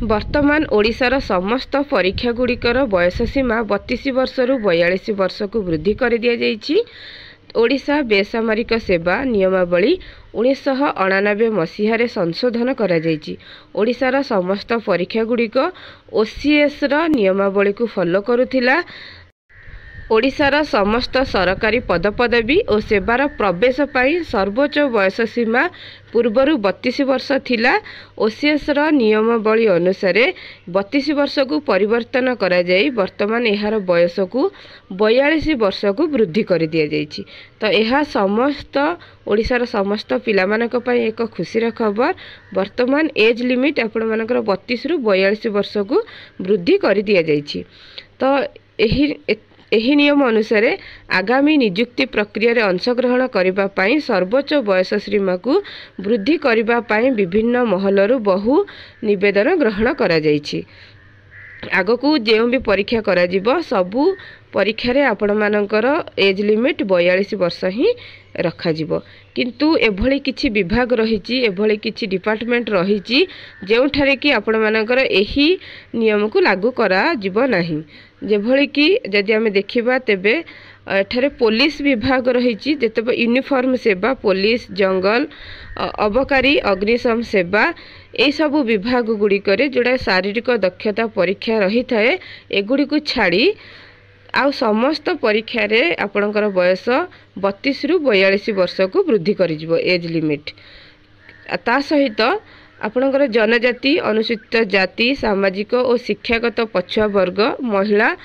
वर्तमान ओडिशार समस्त परीक्षा गुड़िकर बयस सीमा 32 वर्षरू 42 वर्ष को वृद्धि कर दिया जाइछि। ओडिशा बेसामरिक सेवा नियमावली 1999 मसीह संशोधन करा जाइछि। ओडिशार समस्त परीक्षा गुड़िक ओसीएस र नियमावली को फॉलो करुथिला। ओडिशार समस्त सरकारी पदपदवी और सेवार प्रवेश पाई सर्वोच्च बयस सीमा पूर्वर 32 वर्ष थिला। ओसीएस र नियमावली अनुसार 32 वर्ष को परिवर्तन करा जाई वर्तमान एहार बयस को 42 वर्ष को वृद्धि कर दिया जाइछि। तो यह समस्त ओडिशार समस्त पिलामानक पई एक खुशीर खबर। वर्तमान एज लिमिट आपण मानकर 32 रु 42 वर्ष को वृद्धि कर दिया जाइछि। तो एही नियम अनुसार आगामी नियुक्ति प्रक्रिया रे अंशग्रहण करिबा पाई सर्वोच्च बयस सीमा को वृद्धि करिबा पाई विभिन्न महलरू बहु निवेदन ग्रहण करा जाइछि। आगकू जो भी परीक्षा करा जिवो सबु परीक्षा रे आपण मानकर एज लिमिट 42 वर्ष ही रखा जिवो। किंतु एभली किछि विभाग रहिछि, एभली किछि डिपार्टमेंट रहिछि जेउठारे कि आपण मानकर एही नियम को लागू करा जिवो नाही। जेभली कि जदि आमे देखिबा तेबे एठारे पुलिस विभाग रहिछि, जेतबे यूनिफॉर्म सेवा, पुलिस, जंगल, अबकारी, अग्निशम सेवा ए सब विभाग गुडी करे जोडा शारीरिक दक्षता परीक्षा रही थाए एगुडी को छाड़ी आउ समस्त परीक्षा रे आपणकर बयस 32 रु 42 वर्ष को वृद्धि करि जिवो एज लिमिट। ता सहित आपणकर जनजाति, अनुसूचित जाति, सामाजिक और शिक्षागत पछुआ वर्ग, महिला,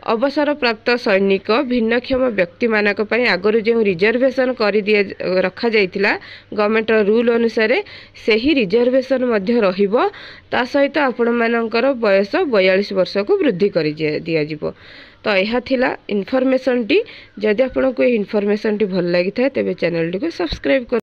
अवसर प्राप्त सैनिक, भिन्नक्षम व्यक्ति मानक पई आगरु जे रिजर्वेशन कर दिया रखा जाइतिला गवर्नमेंट रूल अनुसार सेही रिजर्वेशन मध्य रहिबो। ता सहित आपण मानकर बयस 42 वर्ष को वृद्धि कर दिया जिवो। तो यह थिला इनफॉरमेशन टी। जदि आपको इनफॉरमेशन टी भल लागि थाए तेबे चैनल टी को सब्सक्राइब कर